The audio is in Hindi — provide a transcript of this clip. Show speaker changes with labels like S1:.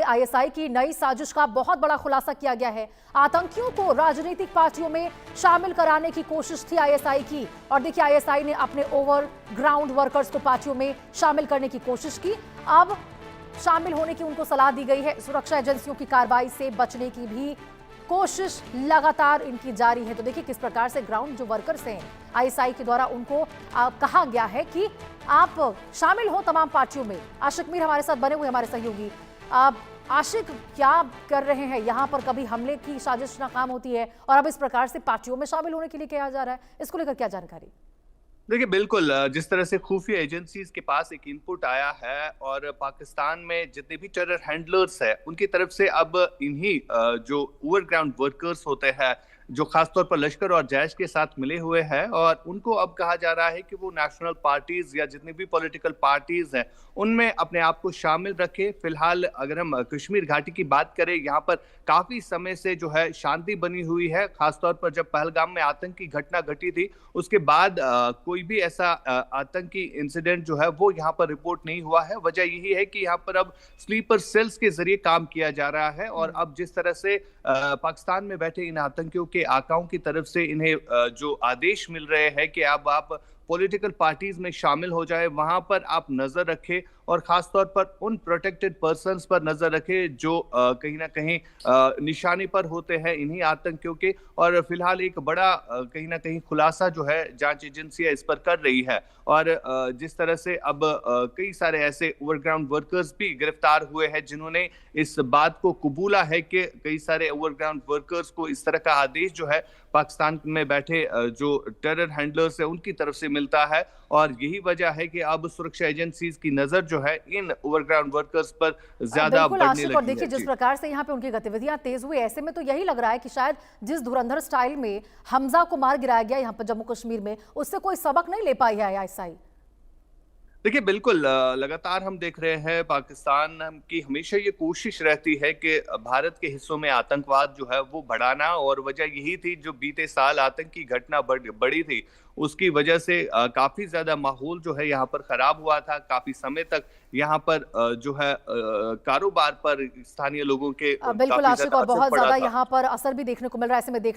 S1: आईएसआई की नई साजिश का बहुत बड़ा खुलासा किया गया है। आतंकियों को राजनीतिक पार्टियों में शामिल कराने की कोशिश थी आईएसआई की, और देखिए आईएसआई ने अपने ओवरग्राउंड वर्कर्स को पार्टियों में शामिल करने की कोशिश की। अब शामिल होने की उनको सलाह दी गई है। सुरक्षा एजेंसियों की कार्रवाई से बचने की भी कोशिश लगातार इनकी जारी है। तो देखिए किस प्रकार से ग्राउंड जो वर्कर्स हैं आईएसआई के द्वारा उनको कहा गया है कि आप शामिल हो तमाम पार्टियों में। आशिक मीर हमारे साथ बने हुए हमारे सहयोगी। आशिक, क्या कर रहे हैं यहाँ पर? कभी हमले की साजिश नाकाम होती है और अब इस प्रकार से पार्टियों में शामिल होने के लिए कहा जा रहा है, इसको लेकर क्या जानकारी?
S2: देखिए बिल्कुल, जिस तरह से खुफिया एजेंसीज के पास एक इनपुट आया है और पाकिस्तान में जितने भी टेरर हैंडलर्स हैं उनकी तरफ से अब इन्हीं जो ओवरग्राउंड वर्कर्स होते हैं जो खासतौर पर लश्कर और जैश के साथ मिले हुए हैं, और उनको अब कहा जा रहा है कि वो नेशनल पार्टीज या जितनी भी पॉलिटिकल पार्टीज हैं उनमें अपने आप को शामिल रखे। फिलहाल अगर हम कश्मीर घाटी की बात करें, यहाँ पर काफी समय से जो है शांति बनी हुई है। खासतौर पर जब पहलगाम में आतंकी घटना घटी थी उसके बाद कोई भी ऐसा आतंकी इंसिडेंट जो है वो यहाँ पर रिपोर्ट नहीं हुआ है। वजह यही है कि यहाँ पर अब स्लीपर सेल्स के जरिए काम किया जा रहा है, और अब जिस तरह से पाकिस्तान में बैठे इन आतंकियों के आकाओं की तरफ से इन्हें जो आदेश मिल रहे हैं कि अब आप पॉलिटिकल पार्टीज में शामिल हो जाए, वहां पर आप नजर रखें और खासतौर पर उन प्रोटेक्टेड पर्संस पर नजर रखें जो कहीं ना कहीं निशाने पर होते हैं इन्हीं आतंकियों के। और फिलहाल एक बड़ा कहीं ना कहीं खुलासा जो है जांच एजेंसियां इस पर कर रही है, और जिस तरह से अब कई सारे ऐसे ओवरग्राउंड वर्कर्स भी गिरफ्तार हुए हैं जिन्होंने इस बात को कबूला है कि कई सारे ओवरग्राउंड वर्कर्स को इस तरह का आदेश जो है पाकिस्तान में बैठे जो टेरर हैंडलर्स है उनकी तरफ से मिलता है, और यही वजह है कि अब सुरक्षा एजेंसीज की नजर जो है इन ओवरग्राउंड वर्कर्स पर ज्यादा
S1: बिल्कुल
S2: बढ़ने
S1: आशिक, और
S2: लगी
S1: देखिए
S2: है।
S1: जिस प्रकार से यहाँ पे उनकी गतिविधियां तेज हुई, ऐसे में तो यही लग रहा है कि शायद जिस धुरंधर स्टाइल में हमजा को मार गिराया गया यहाँ पर जम्मू कश्मीर में, उससे कोई सबक नहीं ले पाई है आईएसआई।
S2: देखिए बिल्कुल, लगातार हम देख रहे हैं पाकिस्तान की हमेशा ये कोशिश रहती है कि भारत के हिस्सों में आतंकवाद जो है वो बढ़ाना, और वजह यही थी जो बीते साल आतंकी घटना बढ़ी थी उसकी वजह से काफी ज्यादा माहौल जो है यहाँ पर खराब हुआ था। काफी समय तक यहाँ पर जो है कारोबार पर स्थानीय लोगों के
S1: बिल्कुल
S2: काफी
S1: आशिक,
S2: ज्यादा
S1: और
S2: असर
S1: बहुत
S2: पड़ा
S1: ज्यादा
S2: था।
S1: यहाँ पर असर भी देखने को मिल रहा है। ऐसे में देखना